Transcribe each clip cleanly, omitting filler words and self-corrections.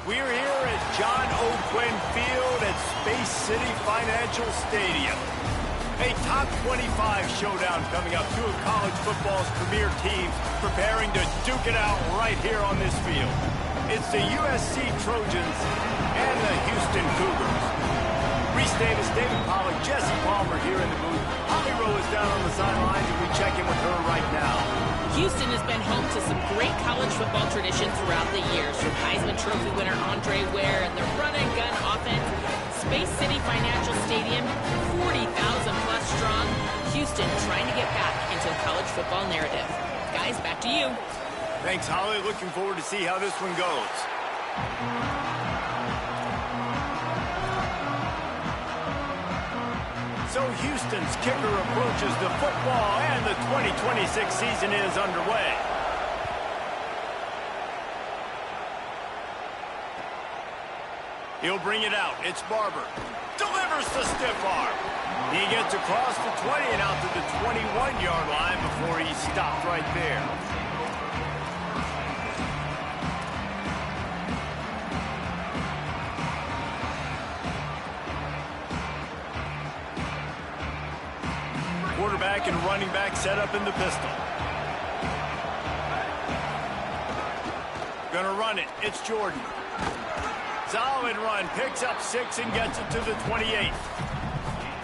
We're here at John O. Quinn Field at Space City Financial Stadium. A top 25 showdown coming up. Two of college football's premier teams preparing to duke it out right here on this field. It's the USC Trojans and the Houston Cougars. Reese Davis, David Pollack, Jesse Palmer here in the booth. Holly Rowe is down on the sidelines, and we check in with her right now. Houston has been home to some great college football tradition throughout the years, from Heisman Trophy winner Andre Ware and the run-and-gun offense. Space City Financial Stadium, 40,000-plus strong. Houston trying to get back into the college football narrative. Guys, back to you. Thanks, Holly. Looking forward to see how this one goes. So Houston's kicker approaches the football, and the 2026 season is underway. He'll bring it out. It's Barber. Delivers the stiff arm. He gets across the 20 and out to the 21-yard line before he stopped right there. Quarterback and running back set up in the pistol. Gonna run it. It's Jordan. Solid run. Picks up 6 and gets it to the 28.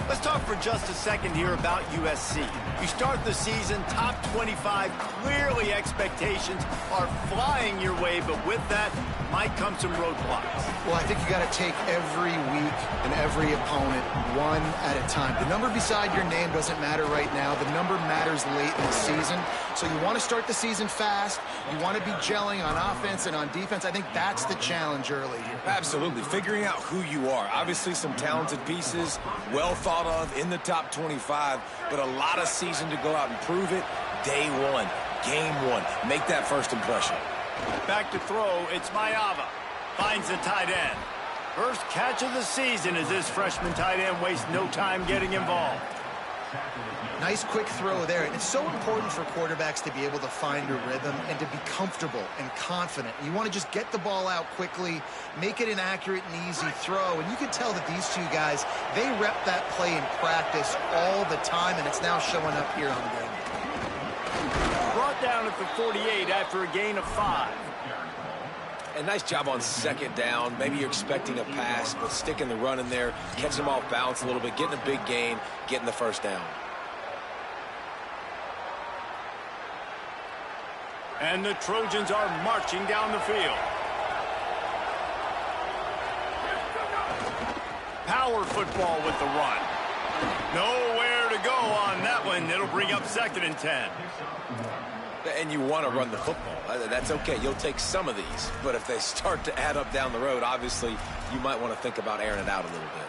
Let's talk for just a second here about USC. You start the season top 25. Clearly expectations are flying your way, but with that might come some roadblocks. Well, I think you got to take every week and every opponent one at a time. The number beside your name doesn't matter right now. The number matters late in the season. So you want to start the season fast. You want to be gelling on offense and on defense. I think that's the challenge early here. Absolutely. Figuring out who you are. Obviously some talented pieces, well thought of in the top 25, but a lot of season to go out and prove it. Day one, game one. Make that first impression. Back to throw, it's Mayava. Finds the tight end. First catch of the season as this freshman tight end wastes no time getting involved. Nice quick throw there. And it's so important for quarterbacks to be able to find a rhythm and to be comfortable and confident. You want to just get the ball out quickly, make it an accurate and easy throw. And you can tell that these two guys, they rep that play in practice all the time, and it's now showing up here on game. Brought down at the 48 after a gain of 5. And nice job on second down. Maybe you're expecting a pass, but sticking the run in there, catching them off balance a little bit, getting a big gain, getting the first down. And the Trojans are marching down the field. Power football with the run. Nowhere to go on that one. It'll bring up 2nd and 10. And you want to run the football. That's okay. You'll take some of these. But if they start to add up down the road, obviously, you might want to think about airing it out a little bit.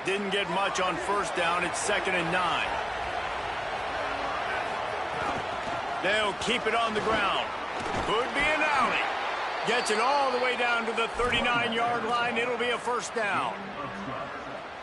Didn't get much on first down. It's 2nd and 9. They'll keep it on the ground. Could be an alley. Gets it all the way down to the 39-yard line. It'll be a first down.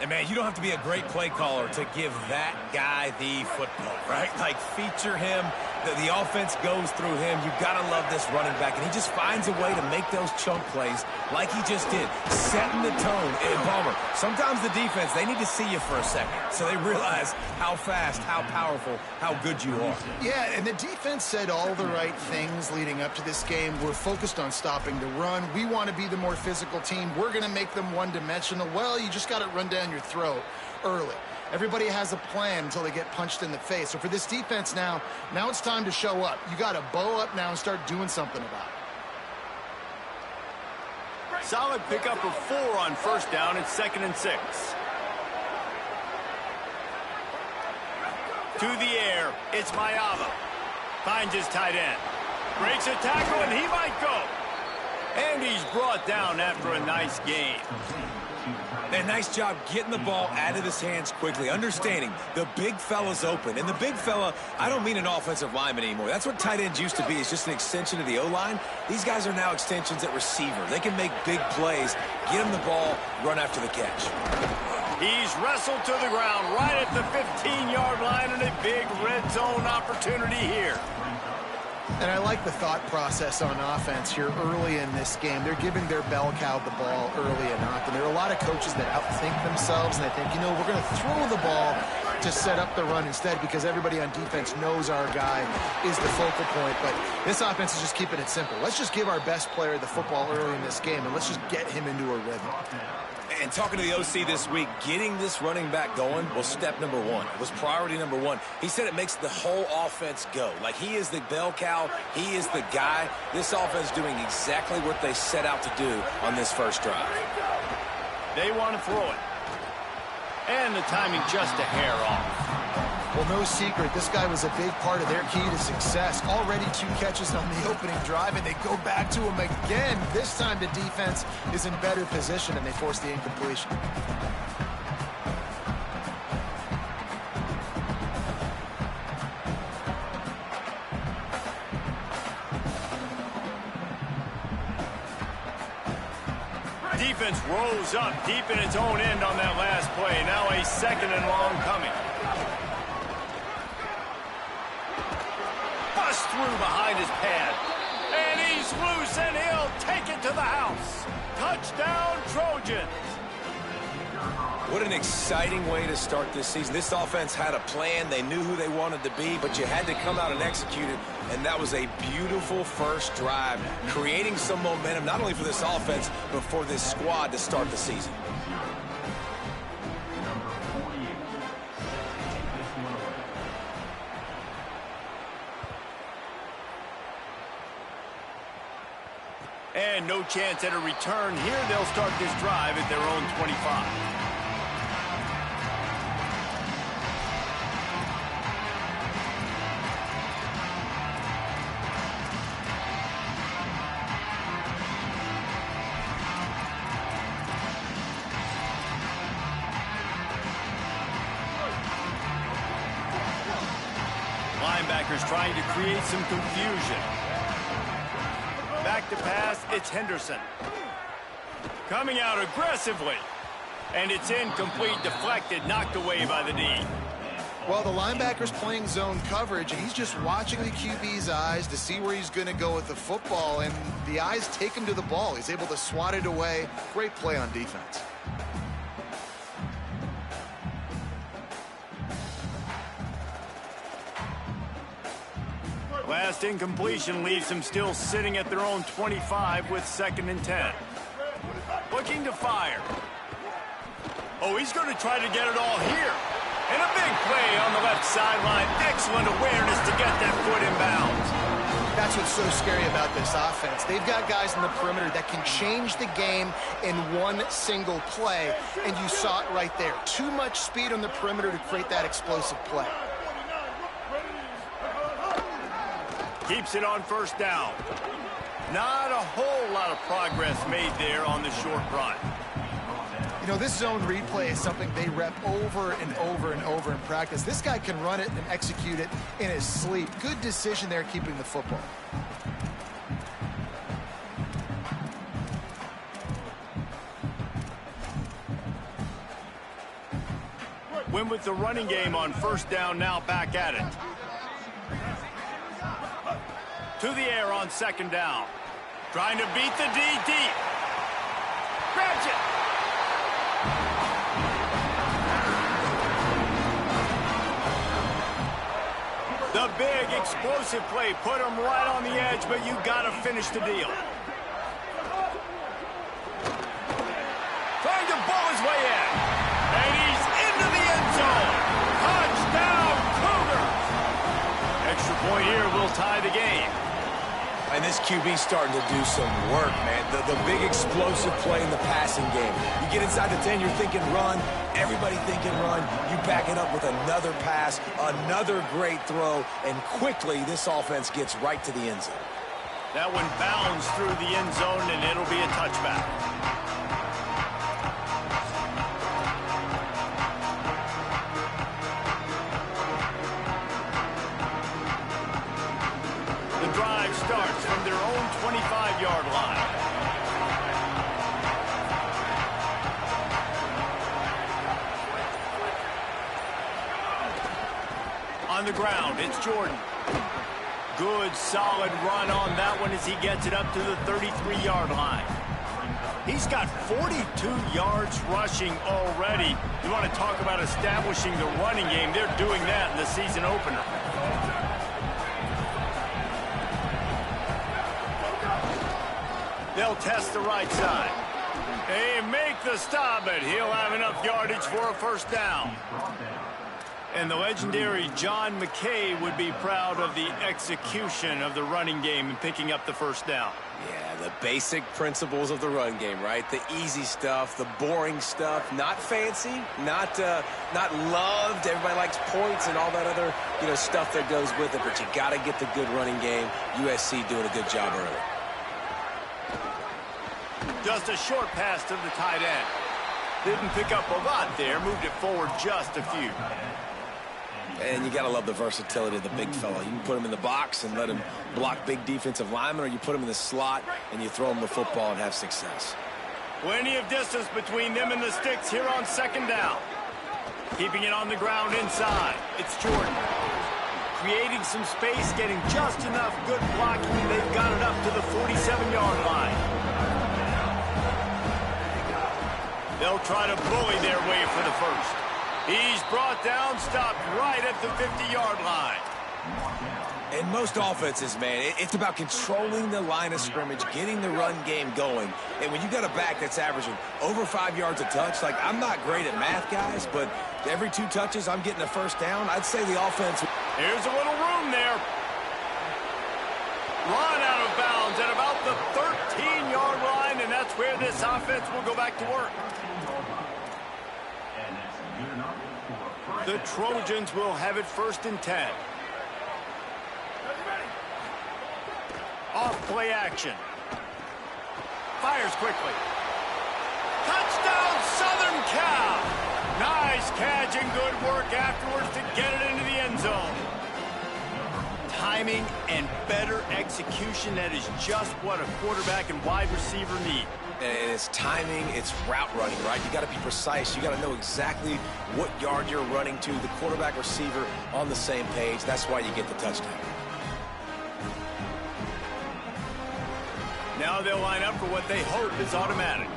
And, man, you don't have to be a great play caller to give that guy the football, right? Like, feature him, The offense goes through him. You've got to love this running back, and he just finds a way to make those chunk plays like he just did, setting the tone. And Palmer, sometimes the defense, they need to see you for a second so they realize how fast, how powerful, how good you are. Yeah, and the defense said all the right things leading up to this game. We're focused on stopping the run. We want to be the more physical team. We're going to make them one-dimensional. Well, you just got to run down your throat early. Everybody has a plan until they get punched in the face. So for this defense now it's time to show up. You got to bow up now and start doing something about it. Solid pickup of 4 on first down. It's 2nd and 6. To the air, it's Mayava. Finds his tight end. Breaks a tackle, and he might go. And he's brought down after a nice gain. And nice job getting the ball out of his hands quickly, understanding the big fella's open. And the big fella, I don't mean an offensive lineman anymore. That's what tight ends used to be. It's just an extension of the O-line. These guys are now extensions at receiver. They can make big plays, get him the ball, run after the catch. He's wrestled to the ground right at the 15-yard line, and a big red zone opportunity here. And I like the thought process on offense here early in this game. They're giving their bell cow the ball early and often. There are a lot of coaches that outthink themselves, and they think, you know, we're going to throw the ball to set up the run instead because everybody on defense knows our guy is the focal point. But this offense is just keeping it simple. Let's just give our best player the football early in this game, and let's just get him into a rhythm. And talking to the OC this week, getting this running back going was step number 1. It was priority number 1. He said it makes the whole offense go. Like, he is the bell cow. He is the guy. This offense doing exactly what they set out to do on this first drive. They want to throw it. And the timing just a hair off. Well, no secret, this guy was a big part of their key to success. Already 2 catches on the opening drive, and they go back to him again. This time the defense is in better position, and they force the incompletion. Defense rose up deep in its own end on that last play. Now a 2nd and long coming. Bust through behind his pad. And he's loose, and he'll take it to the house. Touchdown, Trojans. What an exciting way to start this season. This offense had a plan. They knew who they wanted to be, but you had to come out and execute it. And that was a beautiful first drive, creating some momentum, not only for this offense, but for this squad to start the season. And no chance at a return here. They'll start this drive at their own 25. Linebackers trying to create some confusion. Back to pass, it's Henderson. Coming out aggressively. And it's incomplete, deflected, knocked away by the D. Well, the linebacker's playing zone coverage, and he's just watching the QB's eyes to see where he's going to go with the football, and the eyes take him to the ball. He's able to swat it away. Great play on defense. Last incompletion leaves them still sitting at their own 25 with 2nd and 10. Looking to fire. Oh, he's going to try to get it all here. And a big play on the left sideline. Excellent awareness to get that foot in bounds. That's what's so scary about this offense. They've got guys in the perimeter that can change the game in one single play, and you saw it right there. Too much speed on the perimeter to create that explosive play. Keeps it on first down. Not a whole lot of progress made there on the short run. You know, this zone replay is something they rep over and over and over in practice. This guy can run it and execute it in his sleep. Good decision there keeping the football. Win with the running game on first down, now back at it. To the air on second down. Trying to beat the D deep. Grabs it. The big explosive play put him right on the edge, but you got to finish the deal. Trying to ball his way in. And he's into the end zone. Touchdown, Cougars. Extra point here will tie the game. And this QB's starting to do some work, man. The big explosive play in the passing game. You get inside the 10, you're thinking run. Everybody thinking run. You back it up with another pass, another great throw, and quickly this offense gets right to the end zone. That one bounds through the end zone, and it'll be a touchback. The drive starts from their own 25-yard line. On the ground, it's Jordan. Good, solid run on that one as he gets it up to the 33-yard line. He's got 42 yards rushing already. You want to talk about establishing the running game. They're doing that in the season opener. They'll test the right side. They make the stop, but he'll have enough yardage for a first down. And the legendary John McKay would be proud of the execution of the running game and picking up the first down. Yeah, the basic principles of the run game, right? The easy stuff, the boring stuff, not fancy, not loved. Everybody likes points and all that other, stuff that goes with it, but you got to get the good running game. USC doing a good job early. Just a short pass to the tight end. Didn't pick up a lot there, moved it forward just a few. And you got to love the versatility of the big fella. You can put him in the box and let him block big defensive linemen, or you put him in the slot and you throw him the football and have success. Plenty of distance between them and the sticks here on second down. Keeping it on the ground inside. It's Jordan. Creating some space, getting just enough good blocking. They've got it up to the 47-yard line. They'll try to bully their way for the first. He's brought down, stopped right at the 50-yard line. In most offenses, man, it's about controlling the line of scrimmage, getting the run game going. And when you got a back that's averaging over 5 yards a touch, like, I'm not great at math, guys, but every 2 touches, I'm getting a first down. I'd say the offense... Here's a little room there. Run out of bounds at about the 13-yard line, and that's where this offense will go back to work. The Trojans will have it 1st and 10. Off play action. Fires quickly. Touchdown, Southern Cal. Nice catch and good work afterwards to get it into the end zone. Timing and better execution, that is just what a quarterback and wide receiver need. And it's timing, it's route running, right? You got to be precise. You got to know exactly what yard you're running to. The quarterback, receiver on the same page. That's why you get the touchdown. Now they'll line up for what they hope is automatic.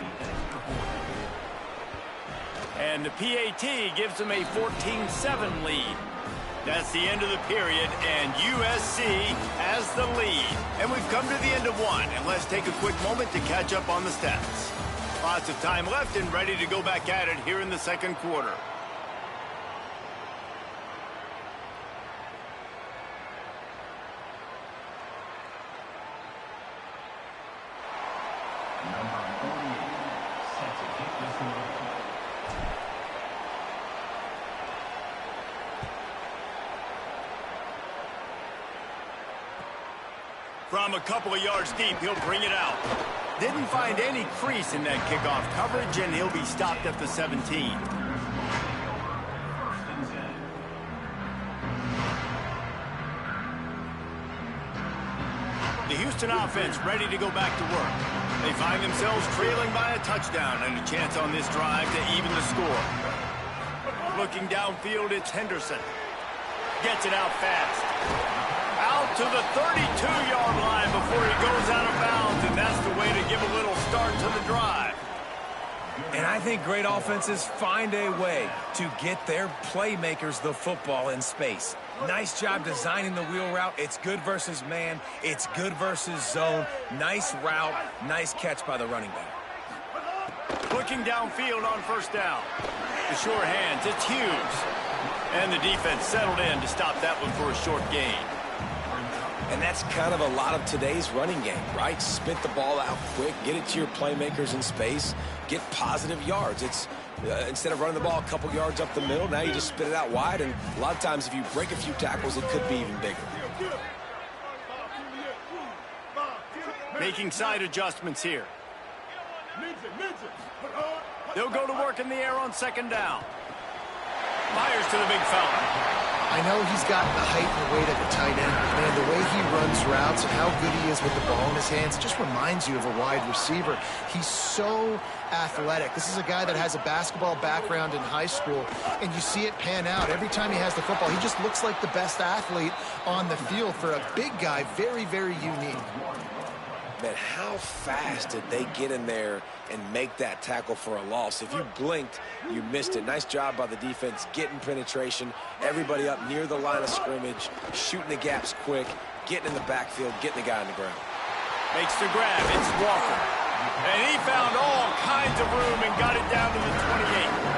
And the PAT gives them a 14-7 lead. That's the end of the period, and USC has the lead. And we've come to the end of one, and let's take a quick moment to catch up on the stats. Lots of time left and ready to go back at it here in the second quarter. From a couple of yards deep, he'll bring it out. Didn't find any crease in that kickoff coverage, and he'll be stopped at the 17. The Houston offense ready to go back to work. They find themselves trailing by a touchdown and a chance on this drive to even the score. Looking downfield, it's Henderson. Gets it out fast. Out to the 32-yard line before he goes out of bounds, and that's the way to give a little start to the drive. And I think great offenses find a way to get their playmakers the football in space. Nice job designing the wheel route. It's good versus man. It's good versus zone. Nice route. Nice catch by the running back. Looking downfield on first down. The sure hands, it's Hughes. And the defense settled in to stop that one for a short gain. And that's kind of a lot of today's running game, right? Spit the ball out quick, get it to your playmakers in space, get positive yards. It's instead of running the ball a couple yards up the middle, now you just spit it out wide, and a lot of times if you break a few tackles, it could be even bigger. Making side adjustments here. They'll go to work in the air on second down. Fires to the big fella. I know he's got the height and the weight of a tight end, but man, the way he runs routes and how good he is with the ball in his hands just reminds you of a wide receiver. He's so athletic. This is a guy that has a basketball background in high school, and you see it pan out. Every time he has the football, he just looks like the best athlete on the field. For a big guy, very, very unique. Man, how fast did they get in there and make that tackle for a loss? If you blinked, you missed it. Nice job by the defense, getting penetration, everybody up near the line of scrimmage, shooting the gaps quick, getting in the backfield, getting the guy on the ground. Makes the grab. It's Walker. And he found all kinds of room and got it down to the 28.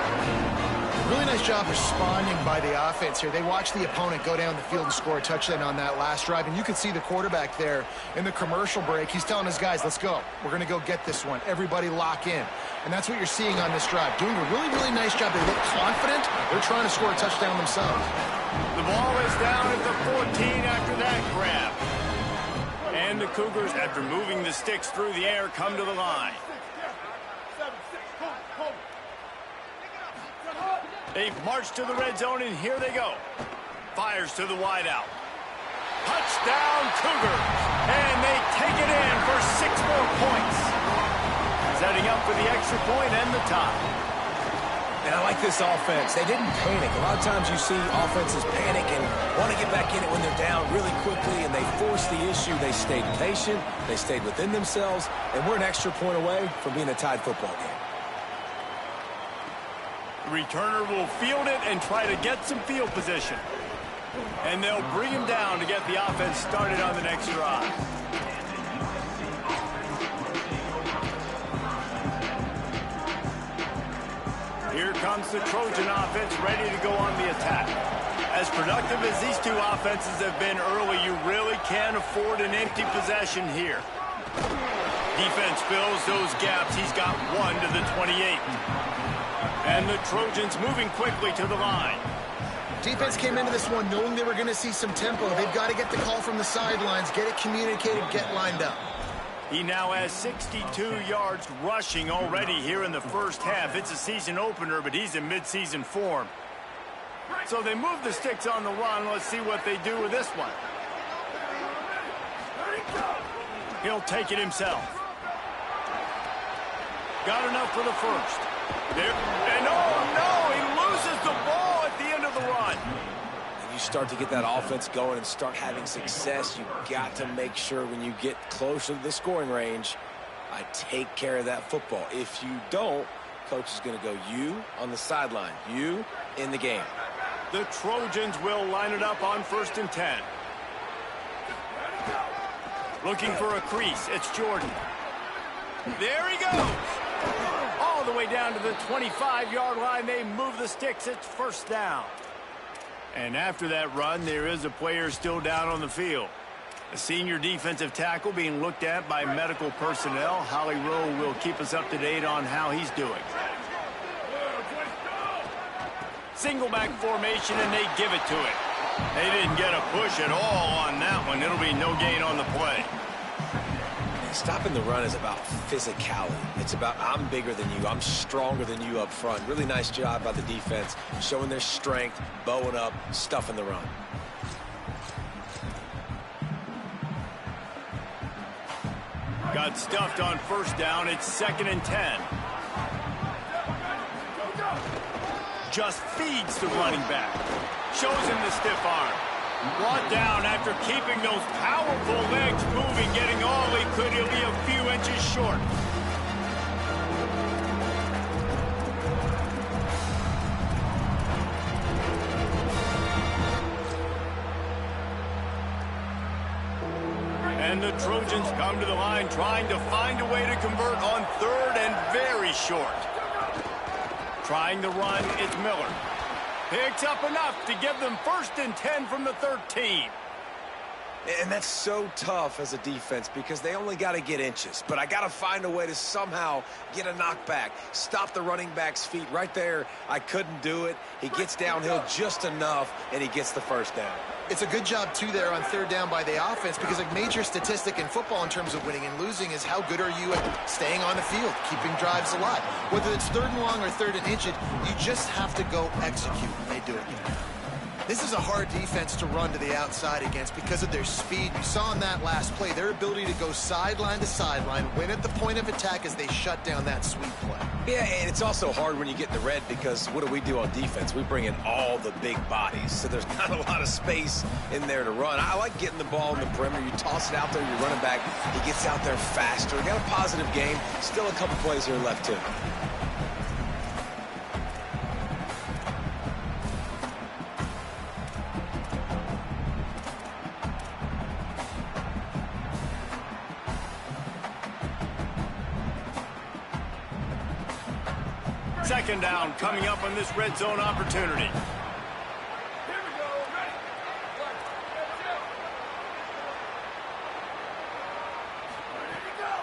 Really nice job responding by the offense here. They watched the opponent go down the field and score a touchdown on that last drive, and you can see the quarterback there in the commercial break. He's telling his guys, let's go. We're going to go get this one. Everybody lock in. And that's what you're seeing on this drive. Doing a really, really nice job. They look confident. They're trying to score a touchdown themselves. The ball is down at the 14 after that grab. And the Cougars, after moving the sticks through the air, come to the line. They march to the red zone, and here they go. Fires to the wideout. Touchdown, Cougars. And they take it in for 6 more points. Setting up for the extra point and the tie. And I like this offense. They didn't panic. A lot of times you see offenses panic and want to get back in it when they're down really quickly, and they force the issue. They stayed patient. They stayed within themselves, and we're an extra point away from being a tied football game. The returner will field it and try to get some field position. And they'll bring him down to get the offense started on the next drive. Here comes the Trojan offense ready to go on the attack. As productive as these two offenses have been early, you really can't afford an empty possession here. Defense fills those gaps. He's got one to the 28. And the Trojans moving quickly to the line. Defense came into this one knowing they were going to see some tempo. They've got to get the call from the sidelines, get it communicated, get lined up. He now has 62 yards rushing already here in the first half. It's a season opener, but he's in midseason form. So they move the sticks on the run. Let's see what they do with this one. He'll take it himself. Got enough for the first. There, and oh no, he loses the ball at the end of the run. When you start to get that offense going and start having success, you've got to make sure when you get closer to the scoring range, I take care of that football. If you don't, coach is going to go you on the sideline, you in the game. The Trojans will line it up on 1st and 10. Looking for a crease, it's Jordan. There he goes. All the way down to the 25-yard line. They move the sticks. It's first down. And after that run, there is a player still down on the field. A senior defensive tackle being looked at by medical personnel. Holly Rowe will keep us up to date on how he's doing. Single back formation, and they give it to it. They didn't get a push at all on that one. It'll be no gain on the play. Stopping the run is about physicality. It's about I'm bigger than you. I'm stronger than you up front. Really nice job by the defense, showing their strength, bowing up, stuffing the run. Got stuffed on first down. It's 2nd and 10. Just feeds the running back. Shows him the stiff arm. Brought down after keeping those powerful legs moving, getting all he could. He'll be a few inches short. And the Trojans come to the line trying to find a way to convert on 3rd and very short. Trying to run, it's Miller. Picks up enough to give them 1st and 10 from the 13. And that's so tough as a defense because they only got to get inches. But I got to find a way to somehow get a knockback, stop the running back's feet. Right there, I couldn't do it. He gets downhill just enough, and he gets the 1st down. It's a good job, too, there on 3rd down by the offense because a major statistic in football in terms of winning and losing is how good are you at staying on the field, keeping drives alive. Whether it's 3rd and long or 3rd and inches, you just have to go execute, and they do it. This is a hard defense to run to the outside against because of their speed. You saw in that last play their ability to go sideline to sideline, win at the point of attack as they shut down that sweep play. Yeah, and it's also hard when you get in the red because what do on defense? We bring in all the big bodies, so there's not a lot of space in there to run. I like getting the ball in the perimeter. You toss it out there, you're running back. He gets out there faster. We got a positive game. Still a couple plays here left, too. Second down coming up on this red zone opportunity.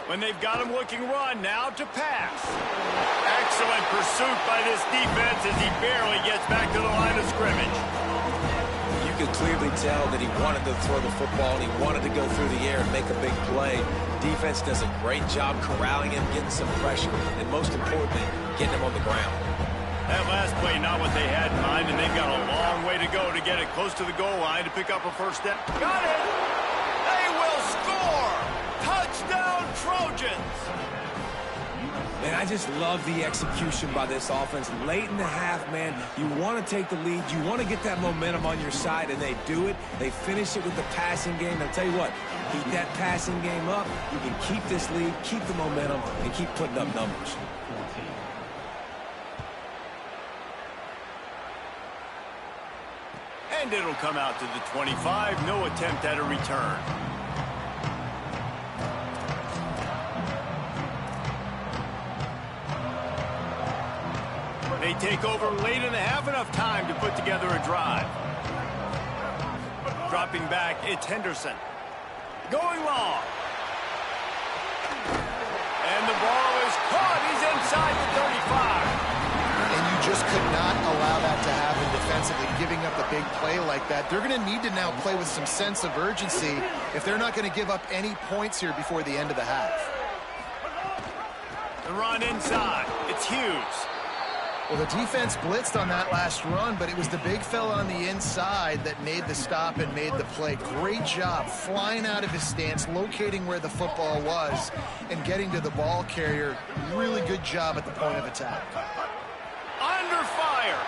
When they've got him looking run, now to pass. Excellent pursuit by this defense as he barely gets back to the line of scrimmage. You could clearly tell that he wanted to throw the football and he wanted to go through the air and make a big play. Defense does a great job corralling him, getting some pressure, and most importantly, getting him on the ground. That last play, not what they had in mind, and they've got a long way to go to get it close to the goal line to pick up a 1st down. Got it! They will score! Touchdown, Trojans! And I just love the execution by this offense. Late in the half, man, you want to take the lead. You want to get that momentum on your side, and they do it. They finish it with the passing game. I'll tell you what, keep that passing game up. You can keep this lead, keep the momentum, and keep putting up numbers. And it'll come out to the 25. No attempt at a return. They take over late in the half, enough time to put together a drive. Dropping back, it's Henderson. Going long. And the ball is caught. He's inside the 35. And you just could not allow that to happen defensively, giving up a big play like that. They're going to need to now play with some sense of urgency if they're not going to give up any points here before the end of the half. The run inside. It's Hughes. Well, the defense blitzed on that last run, but it was the big fella on the inside that made the stop and made the play. Great job flying out of his stance, locating where the football was, and getting to the ball carrier. Really good job at the point of attack. Under fire.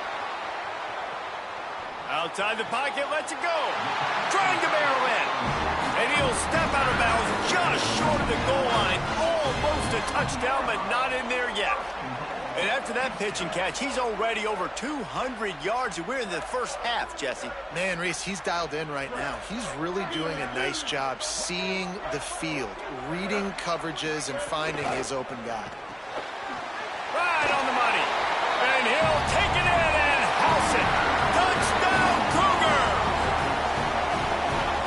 Outside the pocket, lets it go. Trying to barrel in. And he'll step out of bounds just short of the goal line. Almost a touchdown, but not in there yet. And after that pitch and catch, he's already over 200 yards, and we're in the first half, Jesse. Man, Reese, he's dialed in right now. He's really doing a nice job seeing the field, reading coverages, and finding his open guy. Right on the money. And he'll take it in and house it. Touchdown, Cougar!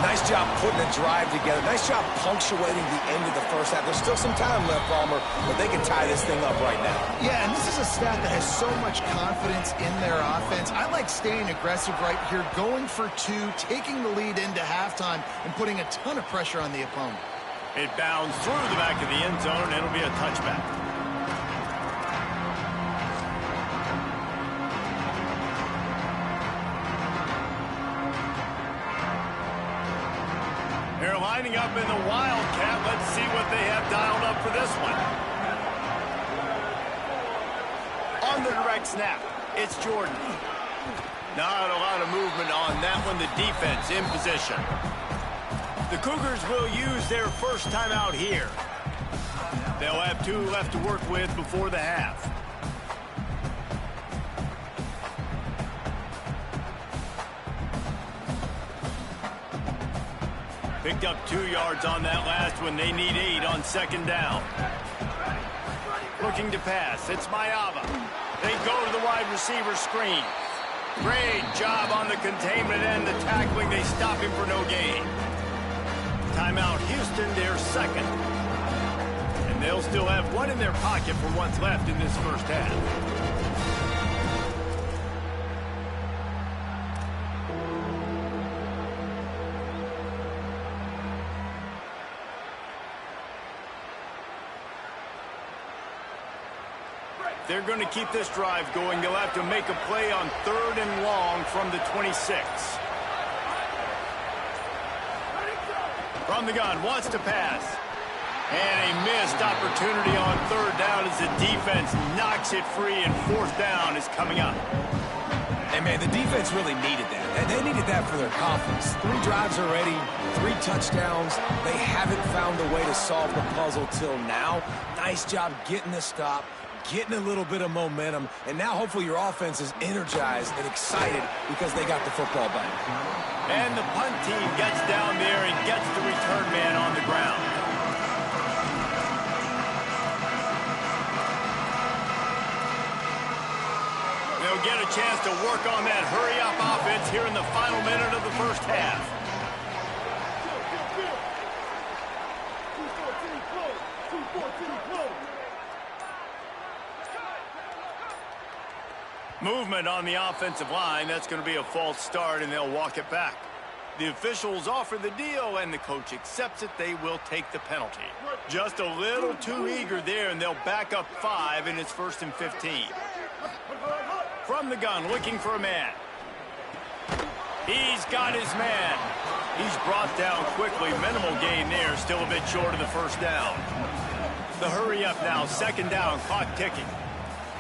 Nice job putting a drive together. Nice job punctuating the end of the first half. There's still some time left, Palmer, but they can tie this thing up right now. Yeah, and this is a stat that has so much confidence in their offense. I like staying aggressive right here, going for 2, taking the lead into halftime, and putting a ton of pressure on the opponent. It bounds through the back of the end zone, and it'll be a touchback. They're lining up in the Wildcat. Let's see what they have dialed up for this one. On the direct snap, it's Jordan. Not a lot of movement on that one. The defense in position. The Cougars will use their first timeout here. They'll have 2 left to work with before the half. Picked up 2 yards on that last one. They need 8 on second down. Looking to pass. It's Mayava. They go to the wide receiver screen. Great job on the containment and the tackling. They stop him for no gain. Timeout Houston, their second. And they'll still have 1 in their pocket for what's left in this first half. They're going to keep this drive going. They'll have to make a play on 3rd and long from the 26. From the gun, wants to pass. And a missed opportunity on 3rd down as the defense knocks it free, and 4th down is coming up. Hey, man, the defense really needed that. They needed that for their confidence. 3 drives already, 3 touchdowns. They haven't found a way to solve the puzzle till now. Nice job getting the stop, getting a little bit of momentum, and now hopefully your offense is energized and excited because they got the football back. And the punt team gets down there and gets the return man on the ground. They'll get a chance to work on that hurry-up offense here in the final minute of the first half. Movement on the offensive line. That's going to be a false start, and they'll walk it back. The officials offer the deal, and the coach accepts it. They will take the penalty. Just a little too eager there, and they'll back up 5, and it's 1st and 15. From the gun, looking for a man. He's got his man. He's brought down quickly. Minimal gain there, still a bit short of the first down. The hurry up now, 2nd down, clock ticking.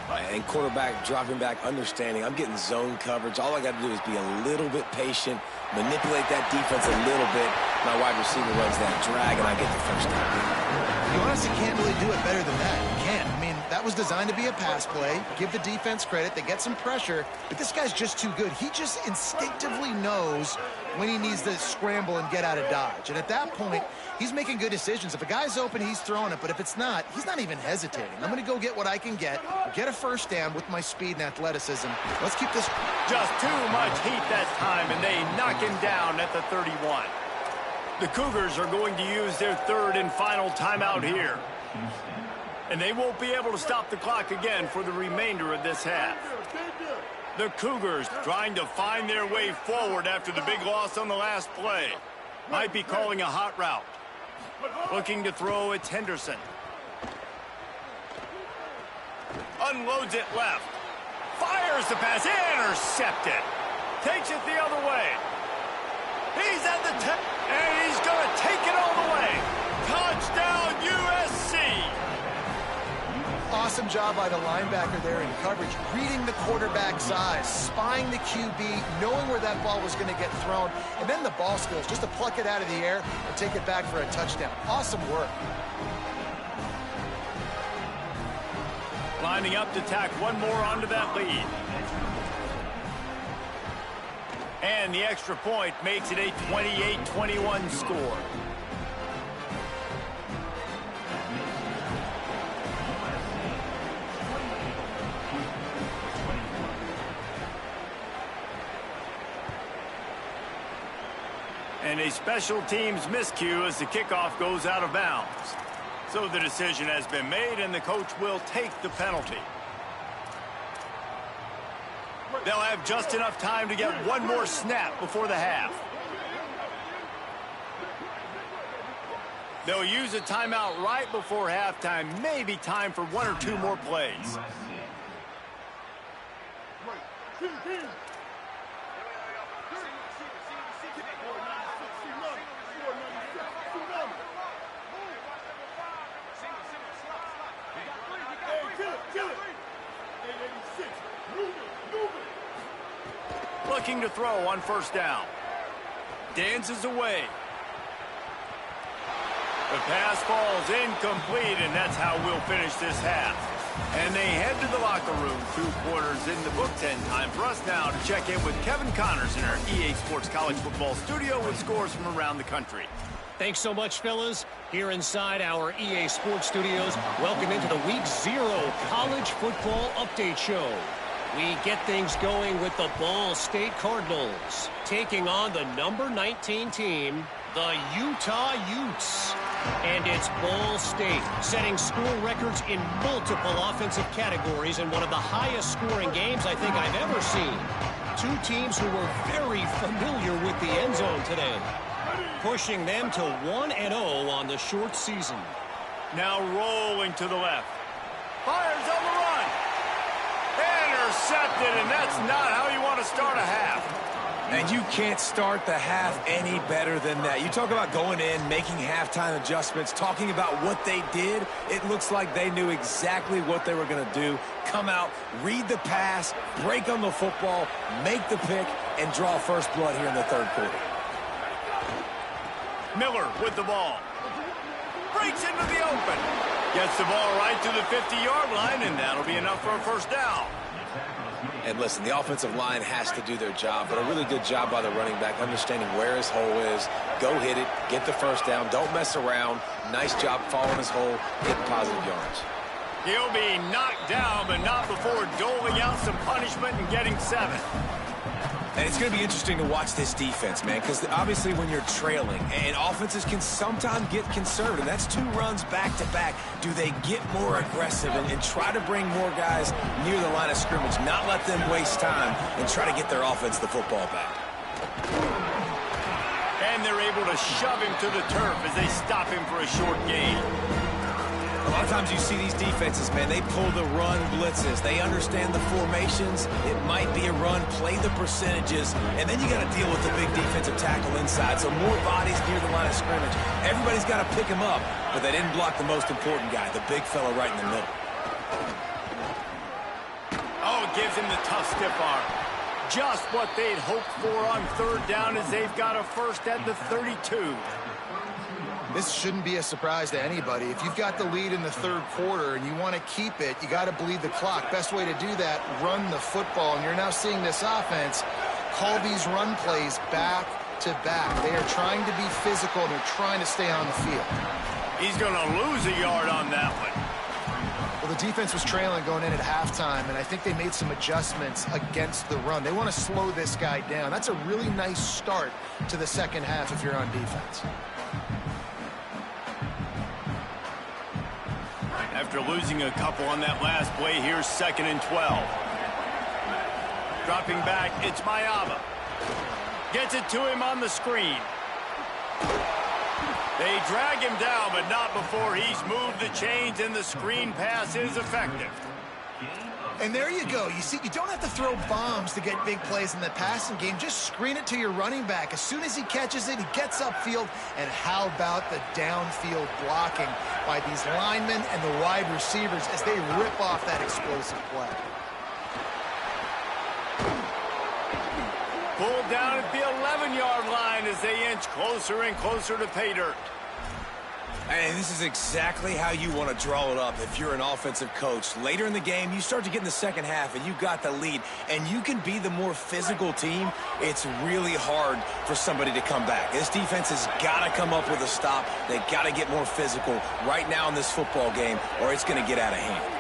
And quarterback dropping back, understanding I'm getting zone coverage. All I got to do is be a little bit patient, manipulate that defense a little bit. My wide receiver runs that drag, and I get the first down. You honestly can't really do it better than that. You can't. I mean, that was designed to be a pass play. Give the defense credit. They get some pressure, but this guy's just too good. He just instinctively knows when he needs to scramble and get out of dodge. And at that point, he's making good decisions. If a guy's open, he's throwing it. But if it's not, he's not even hesitating. I'm going to go get what I can get a first down with my speed and athleticism. Let's keep this. Just too much heat that time, and they knock him down at the 31. The Cougars are going to use their 3rd and final timeout here. And they won't be able to stop the clock again for the remainder of this half. The Cougars trying to find their way forward after the big loss on the last play. Might be calling a hot route. Looking to throw, it's Henderson. Unloads it left. Fires the pass. Intercepted. Takes it the other way. He's at the 10, and he's going to take it all the way. Touchdown, USC. Awesome job by the linebacker there in coverage, reading the quarterback's eyes, spying the QB, knowing where that ball was going to get thrown, and then the ball skills, just to pluck it out of the air and take it back for a touchdown. Awesome work. Lining up to tack one more onto that lead. And the extra point makes it a 28-21 score. And a special teams miscue as the kickoff goes out of bounds. So the decision has been made, and the coach will take the penalty. They'll have just enough time to get one more snap before the half. They'll use a timeout right before halftime. Maybe time for 1 or 2 more plays. looking to throw on first down. Dances away. The pass falls incomplete, and that's how we'll finish this half. And they head to the locker room. 2 quarters in the books, and time for us now to check in with Kevin Connors in our EA Sports College Football studio with scores from around the country. Thanks so much, fellas. Here inside our EA Sports studios, welcome into the Week 0 College Football Update Show. We get things going with the Ball State Cardinals taking on the number 19 team, the Utah Utes. And it's Ball State setting score records in multiple offensive categories in one of the highest scoring games I think I've ever seen. 2 teams who were very familiar with the end zone today, pushing them to 1-0 on the short season. Now rolling to the left. Fires on the run. Intercepted, and that's not how you want to start a half. And you can't start the half any better than that. You talk about going in, making halftime adjustments, talking about what they did. It looks like they knew exactly what they were going to do. Come out, read the pass, break on the football, make the pick, and draw first blood here in the third quarter. Miller with the ball. Breaks into the open. Gets the ball right to the 50-yard line, and that'll be enough for a first down. And listen, the offensive line has to do their job, but a really good job by the running back, understanding where his hole is. Go hit it, get the first down, don't mess around. Nice job following his hole, getting positive yards. He'll be knocked down, but not before doling out some punishment and getting 7. And it's going to be interesting to watch this defense, man, because obviously when you're trailing, and offenses can sometimes get conservative. That's 2 runs back-to-back. Do they get more aggressive and try to bring more guys near the line of scrimmage, not let them waste time, and try to get their offense the football back? And they're able to shove him to the turf as they stop him for a short gain. A lot of times you see these defenses, man, they pull the run blitzes. They understand the formations. It might be a run, play the percentages, and then you got to deal with the big defensive tackle inside. So more bodies near the line of scrimmage. Everybody's got to pick him up, but they didn't block the most important guy, the big fella right in the middle. Oh, it gives him the tough stiff arm. Just what they'd hoped for on third down as they've got a first at the 32. This shouldn't be a surprise to anybody. If you've got the lead in the third quarter and you want to keep it, you got to bleed the clock. Best way to do that, run the football. And you're now seeing this offense call these run plays back to back. They are trying to be physical. They're trying to stay on the field. He's going to lose a yard on that one. Well, the defense was trailing going in at halftime, and I think they made some adjustments against the run. They want to slow this guy down. That's a really nice start to the second half if you're on defense. After losing a couple on that last play, here's 2nd and 12. Dropping back, it's Mayaba. Gets it to him on the screen. They drag him down, but not before he's moved the chains, and the screen pass is effective. And there you go. You see, you don't have to throw bombs to get big plays in the passing game. Just screen it to your running back. As soon as he catches it, he gets upfield. And how about the downfield blocking by these linemen and the wide receivers as they rip off that explosive play. Pulled down at the 11-yard line as they inch closer and closer to pay dirt. And this is exactly how you want to draw it up if you're an offensive coach. Later in the game, you start to get in the second half, and you've got the lead, and you can be the more physical team. It's really hard for somebody to come back. This defense has got to come up with a stop. They've got to get more physical right now in this football game, or it's going to get out of hand.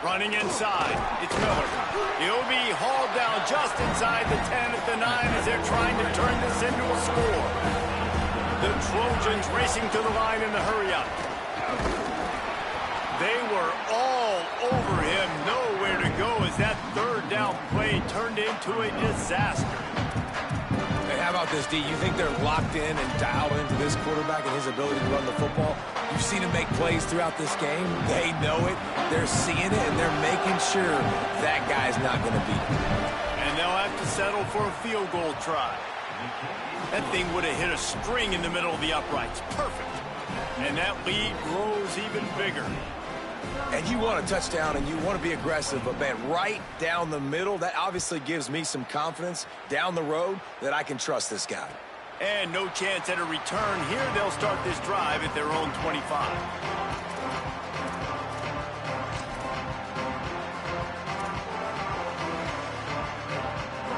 Running inside, it's Miller. He'll be hauled down just inside the 10 at the 9 as they're trying to turn this into a score. The Trojans racing to the line in the hurry-up. They were all over him, nowhere to go as that third down play turned into a disaster. Hey, how about this, D? You think they're locked in and dialed into this quarterback and his ability to run the football? You've seen him make plays throughout this game. They know it. They're seeing it, and they're making sure that guy's not going to beat him. And they'll have to settle for a field goal try. That thing would have hit a string in the middle of the uprights. Perfect. And that lead grows even bigger. And you want a touchdown and you want to be aggressive, but man, right down the middle, that obviously gives me some confidence down the road that I can trust this guy. And no chance at a return here. They'll start this drive at their own 25.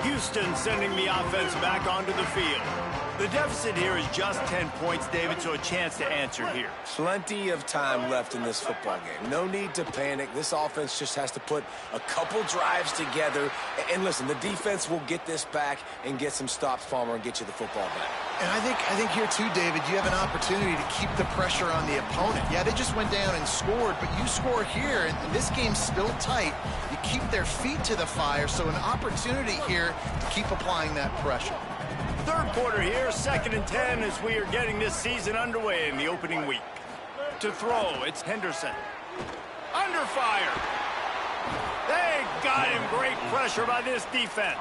Houston sending the offense back onto the field. The deficit here is just 10 points, David, so a chance to answer here. Plenty of time left in this football game. No need to panic. This offense just has to put a couple drives together. And listen, the defense will get this back and get some stops, Palmer, and get you the football back. And I think here too, David, you have an opportunity to keep the pressure on the opponent. Yeah, they just went down and scored, but you score here, and this game's still tight. You keep their feet to the fire, so an opportunity here to keep applying that pressure. Third quarter here, 2nd and 10 as we are getting this season underway in the opening week. To throw, it's Henderson. Under fire. They got him. Great pressure by this defense.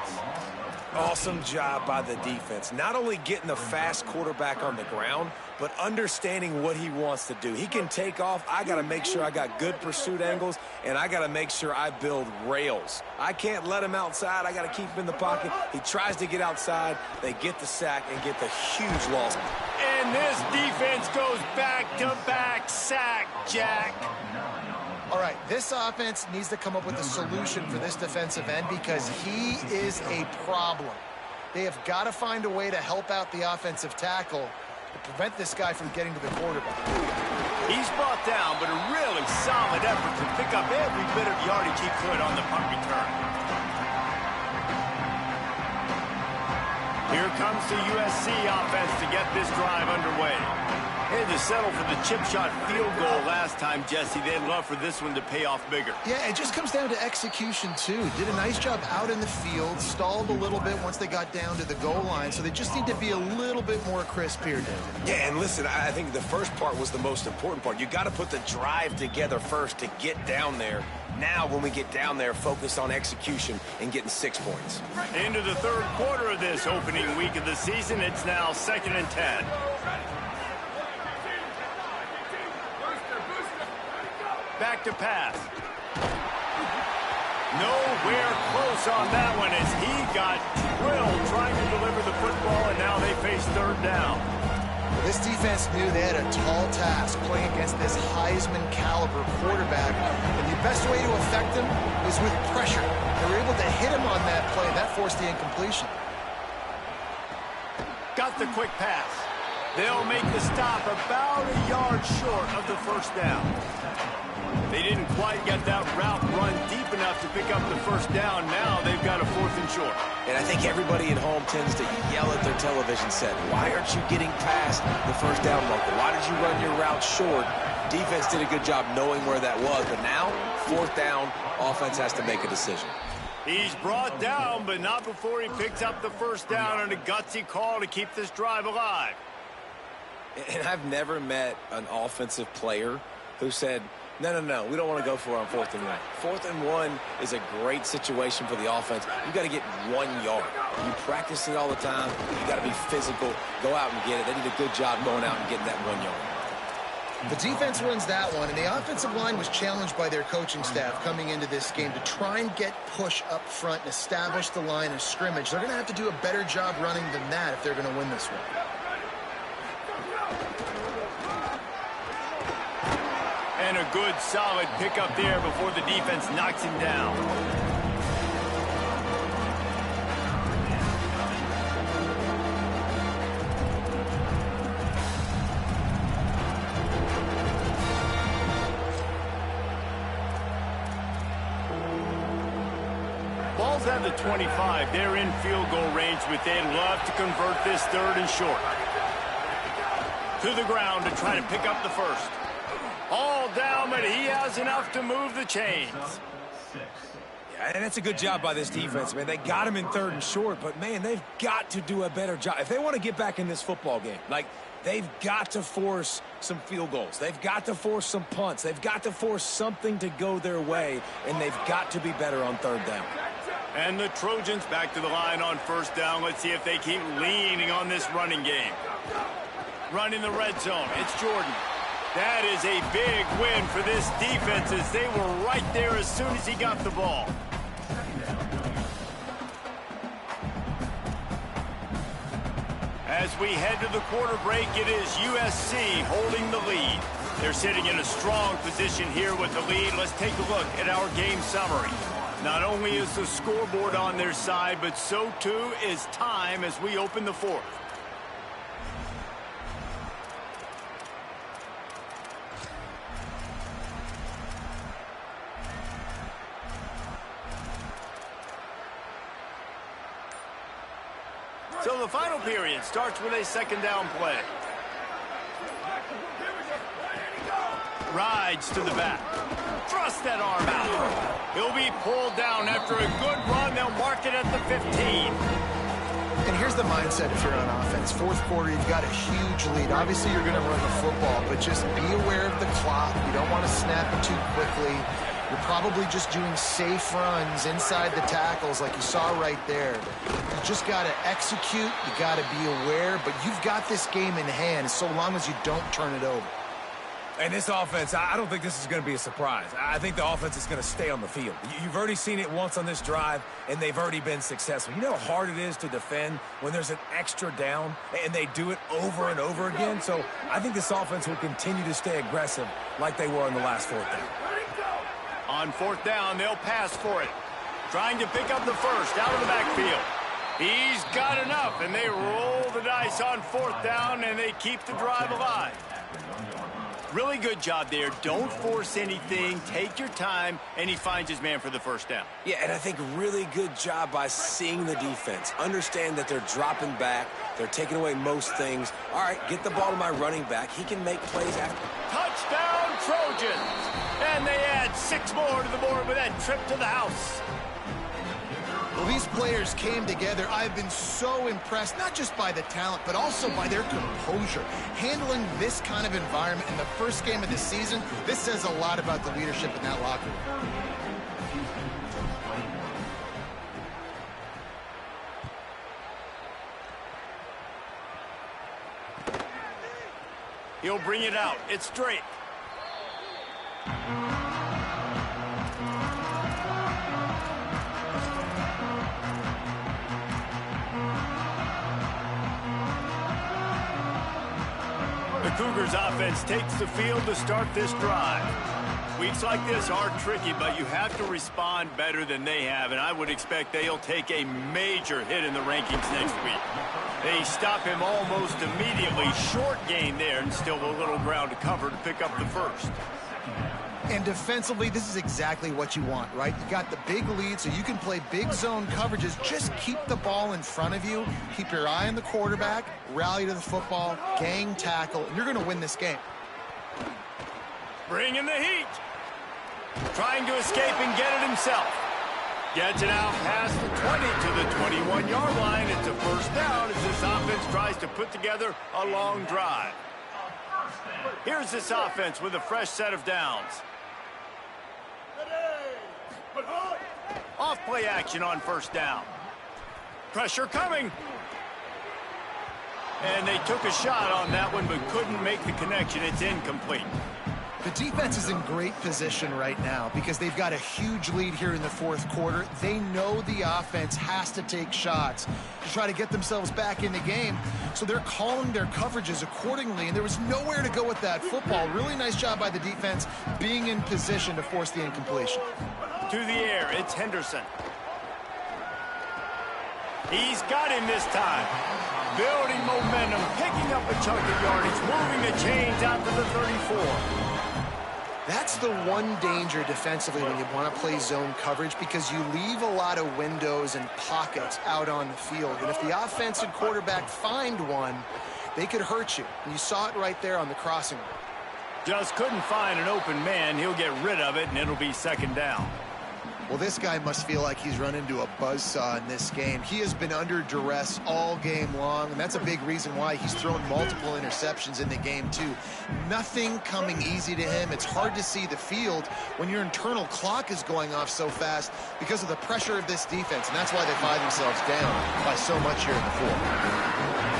Awesome job by the defense. Not only getting the fast quarterback on the ground, but understanding what he wants to do. He can take off. I got to make sure I got good pursuit angles, and I got to make sure I build rails. I can't let him outside. I got to keep him in the pocket. He tries to get outside. They get the sack and get the huge loss. And this defense goes back-to-back sack, Jack. All right, this offense needs to come up with a solution for this defensive end because he is a problem. They have got to find a way to help out the offensive tackle to prevent this guy from getting to the quarterback. He's brought down, but a really solid effort to pick up every bit of yardage he could on the punt return. Here comes the USC offense to get this drive underway. Had to settle for the chip shot field goal last time, Jesse. They'd love for this one to pay off bigger. Yeah, it just comes down to execution, too. Did a nice job out in the field, stalled a little bit once they got down to the goal line, so they just need to be a little bit more crisp here, David. Yeah, and listen, I think the first part was the most important part. You got to put the drive together first to get down there. Now, when we get down there, focus on execution and getting 6 points. Into the third quarter of this opening week of the season, it's now 2nd and 10. Back to pass. Nowhere close on that one as he got drilled trying to deliver the football, and now they face third down. This defense knew they had a tall task playing against this Heisman caliber quarterback, and the best way to affect him is with pressure. They were able to hit him on that play. That forced the incompletion. Got the quick pass. They'll make the stop about a yard short of the first down. They didn't quite get that route run deep enough to pick up the first down. Now they've got a 4th and short. And I think everybody at home tends to yell at their television set. Why aren't you getting past the first down marker? Why did you run your route short? Defense did a good job knowing where that was. But now, 4th down, offense has to make a decision. He's brought down, but not before he picks up the first down on a gutsy call to keep this drive alive. And I've never met an offensive player who said, no, we don't want to go for it on 4th and 1. 4th and 1 is a great situation for the offense. You got to get 1 yard. You practice it all the time. You got to be physical. Go out and get it. They did a good job going out and getting that 1 yard. The defense wins that one, and the offensive line was challenged by their coaching staff coming into this game to try and get push up front and establish the line of scrimmage. They're going to have to do a better job running than that if they're going to win this one. And a good, solid pickup there before the defense knocks him down. Ball's at the 25. They're in field goal range, but they'd love to convert this 3rd and short. To the ground to try to pick up the first. All down, but he has enough to move the chains. Yeah, and that's a good job by this defense, man. They got him in 3rd and short, but, man, they've got to do a better job. If they want to get back in this football game, like, they've got to force some field goals. They've got to force some punts. They've got to force something to go their way, and they've got to be better on 3rd down. And the Trojans back to the line on 1st down. Let's see if they keep leaning on this running game. Run in the red zone. It's Jordan. That is a big win for this defense as they were right there as soon as he got the ball. As we head to the quarter break, it is USC holding the lead. They're sitting in a strong position here with the lead. Let's take a look at our game summary. Not only is the scoreboard on their side, but so too is time as we open the fourth. So the final period starts with a second down play. Rides to the back. Thrust that arm out. He'll be pulled down after a good run. They'll mark it at the 15. And here's the mindset if you're on offense. Fourth quarter, you've got a huge lead. Obviously, you're going to run the football, but just be aware of the clock. You don't want to snap it too quickly. You're probably just doing safe runs inside the tackles like you saw right there. You just got to execute. You got to be aware, but you've got this game in hand so long as you don't turn it over. And this offense, I don't think this is going to be a surprise. I think the offense is going to stay on the field. You've already seen it once on this drive, and they've already been successful. You know how hard it is to defend when there's an extra down, and they do it over and over again? So I think this offense will continue to stay aggressive like they were on the last fourth down. On fourth down, they'll pass for it. Trying to pick up the first out of the backfield. He's got enough, and they roll the dice on fourth down, and they keep the drive alive. Really good job there. Don't force anything. Take your time, and he finds his man for the first down. Yeah, and I think really good job by seeing the defense. Understand that they're dropping back. They're taking away most things. All right, get the ball to my running back. He can make plays after. Touchdown, Trojans! And they add 6 more to the board with that trip to the house. Well, these players came together. I've been so impressed, not just by the talent, but also by their composure. Handling this kind of environment in the first game of the season, this says a lot about the leadership in that locker room. He'll bring it out. It's straight. The Cougars offense takes the field to start this drive. Weeks like this are tricky, but you have to respond better than they have, and I would expect they'll take a major hit in the rankings next week. They stop him almost immediately. Short gain there, and still a little ground to cover to pick up the first. And defensively, this is exactly what you want, right? You got the big lead, so you can play big zone coverages. Just keep the ball in front of you. Keep your eye on the quarterback. Rally to the football. Gang tackle. And you're going to win this game. Bring in the heat. Trying to escape and get it himself. Gets it out past the 20 to the 21-yard line. It's a first down as this offense tries to put together a long drive. Here's this offense with a fresh set of downs. Off play action on first down. Pressure coming. And they took a shot on that one but couldn't make the connection. It's incomplete. The defense is in great position right now because they've got a huge lead here in the fourth quarter. They know the offense has to take shots to try to get themselves back in the game. So they're calling their coverages accordingly, and there was nowhere to go with that football. Really nice job by the defense being in position to force the incompletion. To the air, it's Henderson. He's got him this time. Building momentum, picking up a chunk of yardage, moving the chains out to the 34. That's the one danger defensively when you want to play zone coverage, because you leave a lot of windows and pockets out on the field. And if the offensive quarterback find one, they could hurt you. And you saw it right there on the crossing. Just couldn't find an open man. He'll get rid of it, and it'll be second down. Well, this guy must feel like he's run into a buzzsaw in this game. He has been under duress all game long, and that's a big reason why he's thrown multiple interceptions in the game, too. Nothing coming easy to him. It's hard to see the field when your internal clock is going off so fast because of the pressure of this defense, and that's why they find themselves down by so much here in the fourth.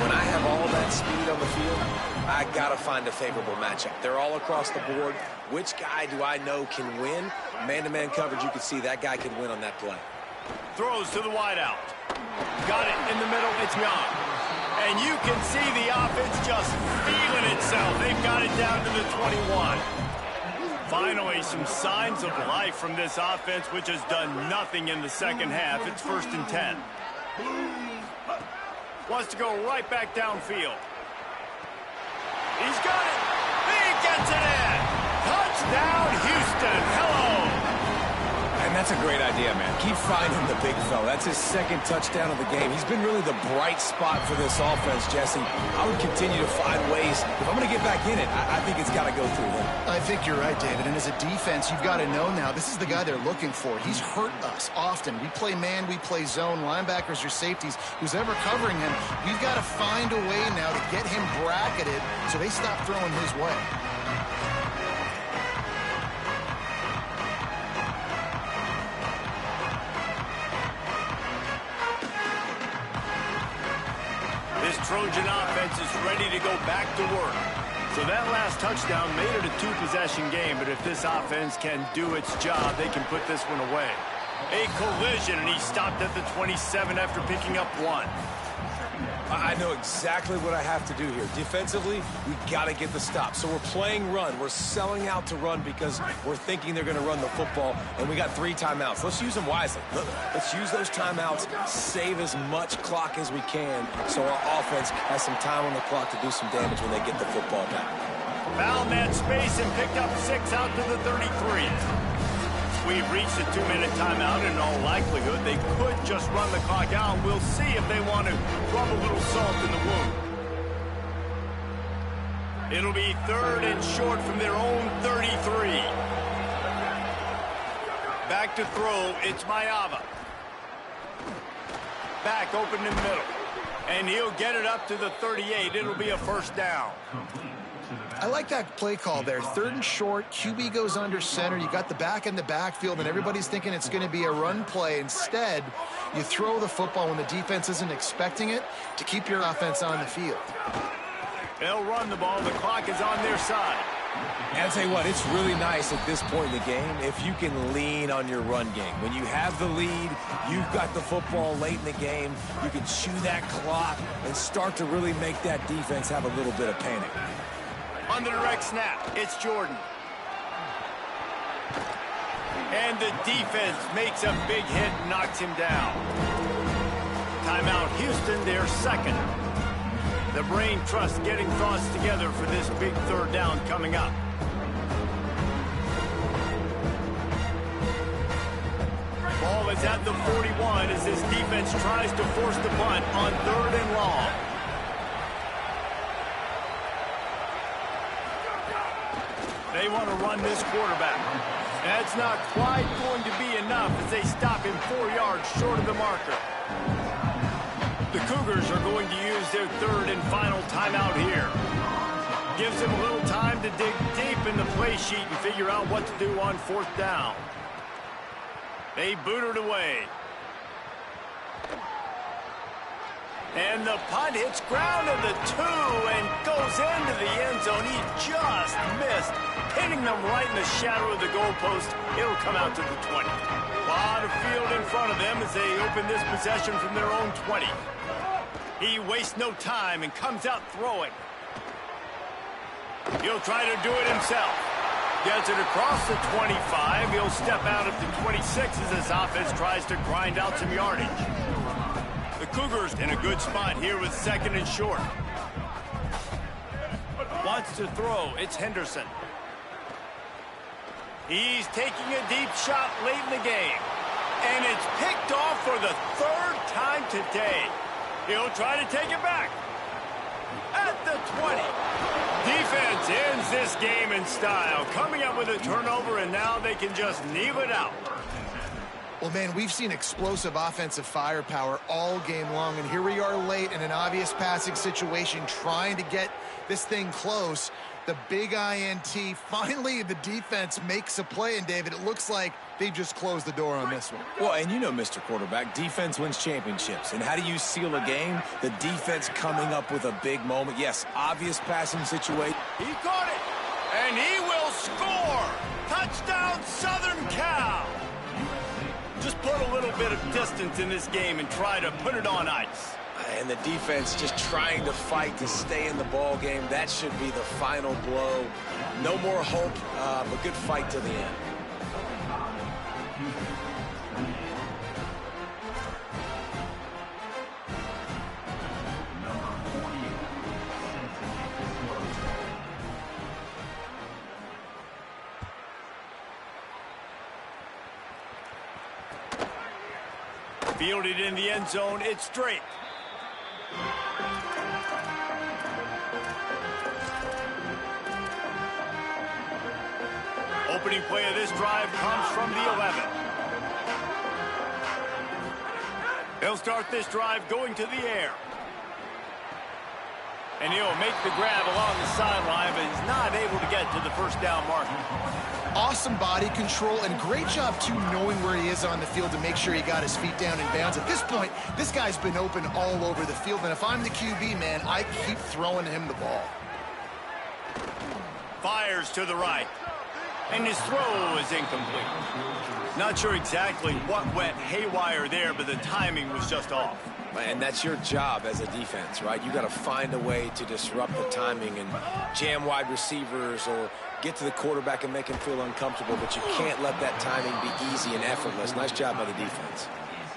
when I have all that speed on the field, I got to find a favorable matchup. They're all across the board. Which guy do I know can win? Man-to-man coverage, you can see that guy can win on that play. Throws to the wideout. Got it in the middle. It's Young. And you can see the offense just feeling itself. They've got it down to the 21. Finally, some signs of life from this offense, which has done nothing in the second half. It's 1st and 10. Wants to go right back downfield. He's got it. He gets it in. Touchdown, Houston. Hello. And that's a great idea, man. Keep finding the big fella. That's his 2nd touchdown of the game. He's been really the bright spot for this offense, Jesse. I would continue to find ways. If I'm going to get back in it, I think it's got to go through him. I think you're right, David. And as a defense, you've got to know now, this is the guy they're looking for. He's hurt us often. We play man, we play zone, linebackers or safeties. Who's ever covering him, we've got to find a way now to get him bracketed so they stop throwing his way. This Trojan offense is ready to go back to work. So that last touchdown made it a 2-possession game, but if this offense can do its job, they can put this one away. A collision, and he stopped at the 27 after picking up 1. I know exactly what I have to do here. Defensively, we got to get the stop. So we're playing run. We're selling out to run because we're thinking they're going to run the football, and we got 3 timeouts. Let's use them wisely. Let's use those timeouts, save as much clock as we can so our offense has some time on the clock to do some damage when they get the football back. Found that space and picked up 6 out to the 33. We've reached a 2-minute timeout, and in all likelihood, they could just run the clock out. We'll see if they want to rub a little salt in the wound. It'll be 3rd and short from their own 33. Back to throw, it's Mayava. Back open in the middle. And he'll get it up to the 38. It'll be a 1st down. I like that play call there. 3rd and short, QB goes under center. You got the back in the backfield, and everybody's thinking it's going to be a run play. Instead, you throw the football when the defense isn't expecting it to keep your offense on the field. They'll run the ball. The clock is on their side. And I'll tell you what, it's really nice at this point in the game if you can lean on your run game. When you have the lead, you've got the football late in the game, you can chew that clock and start to really make that defense have a little bit of panic. On the direct snap, it's Jordan. And the defense makes a big hit and knocks him down. Timeout Houston, their 2nd. The brain trust getting thoughts together for this big 3rd down coming up. Ball is at the 41 as this defense tries to force the punt on 3rd and long. They want to run this quarterback. That's not quite going to be enough as they stop him 4 yards short of the marker. The Cougars are going to use their 3rd and final timeout here. Gives them a little time to dig deep in the play sheet and figure out what to do on 4th down. They boot it away. And the punt hits ground at the 2 and goes into the end zone. He just missed, hitting them right in the shadow of the goalpost. It'll come out to the 20. A lot of field in front of them as they open this possession from their own 20. He wastes no time and comes out throwing. He'll try to do it himself. Gets it across the 25. He'll step out at the 26 as this offense tries to grind out some yardage. The Cougars in a good spot here with 2nd and short. Wants to throw. It's Henderson. He's taking a deep shot late in the game. And it's picked off for the 3rd time today. He'll try to take it back. At the 20. Defense ends this game in style. Coming up with a turnover, and now they can just kneel it out. Well, man, we've seen explosive offensive firepower all game long, and here we are late in an obvious passing situation trying to get this thing close, The big INT. Finally, the defense makes a play, and David, it looks like they just closed the door on this one. Well, and you know, Mr. Quarterback, defense wins championships. And how do you seal a game? The defense coming up with a big moment. Yes, obvious passing situation. He got it, and he will score. Touchdown, Southern Cal. Just put a little bit of distance in this game and try to put it on ice. And the defense just trying to fight to stay in the ball game. That should be the final blow. No more hope, a good fight to the end. Fielded in the end zone, it's Drake. Opening play of this drive comes from the 11. They'll start this drive going to the air. And he'll make the grab along the sideline, but he's not able to get to the first down marker. Awesome body control and great job, too, knowing where he is on the field to make sure he got his feet down in bounds. At this point, this guy's been open all over the field, and if I'm the QB, man, I keep throwing him the ball. Fires to the right, and his throw is incomplete. Not sure exactly what went haywire there, but the timing was just off. And that's your job as a defense, right? You got to find a way to disrupt the timing and jam wide receivers or get to the quarterback and make him feel uncomfortable, but you can't let that timing be easy and effortless. Nice job by the defense.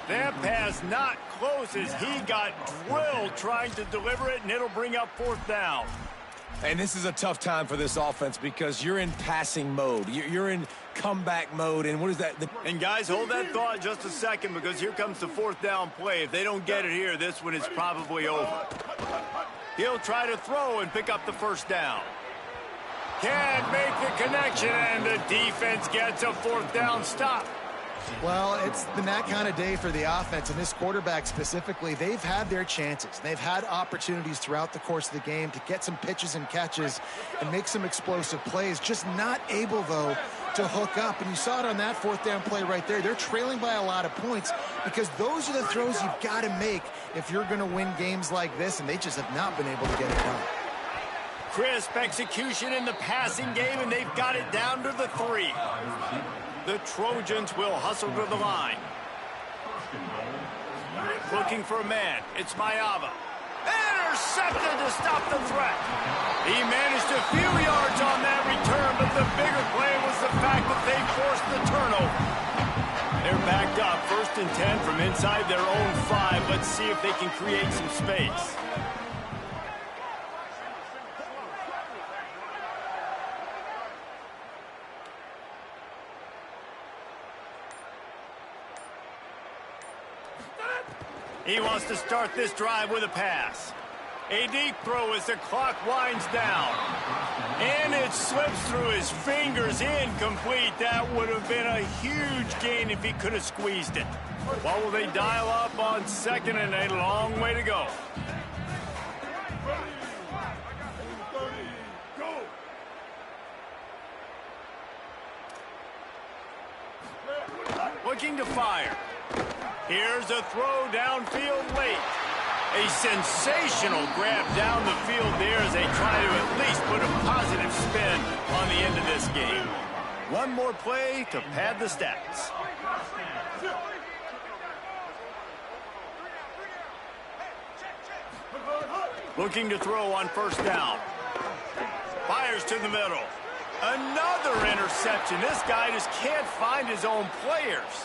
That pass not close as he got drilled trying to deliver it, and it'll bring up fourth down. And this is a tough time for this offense because you're in passing mode. You're in comeback mode, and what is that? And guys, hold that thought just a second because here comes the fourth down play. If they don't get it here, this one is probably over. He'll try to throw and pick up the first down. Can't make the connection, and the defense gets a fourth down stop. Well, it's been that kind of day for the offense, and this quarterback specifically. They've had their chances. They've had opportunities throughout the course of the game to get some pitches and catches and make some explosive plays, just not able, though, to hook up. And you saw it on that fourth down play right there. They're trailing by a lot of points because those are the throws you've got to make if you're going to win games like this, and they just have not been able to get it done. Crisp execution in the passing game, and they've got it down to the 3. The Trojans will hustle to the line. Looking for a man. It's Mayava. Intercepted to stop the threat. He managed a few yards on that return, but the bigger play was the fact that they forced the turnover. They're backed up. 1st and 10 from inside their own 5. Let's see if they can create some space. He wants to start this drive with a pass. A deep throw as the clock winds down. And it slips through his fingers, incomplete. That would have been a huge gain if he could have squeezed it. What will they dial up on 2nd and a long way to go? Looking to fire. Here's a throw downfield late. A sensational grab down the field there as they try to at least put a positive spin on the end of this game. One more play to pad the stats. Looking to throw on 1st down. Fires to the middle. Another interception. This guy just can't find his own players.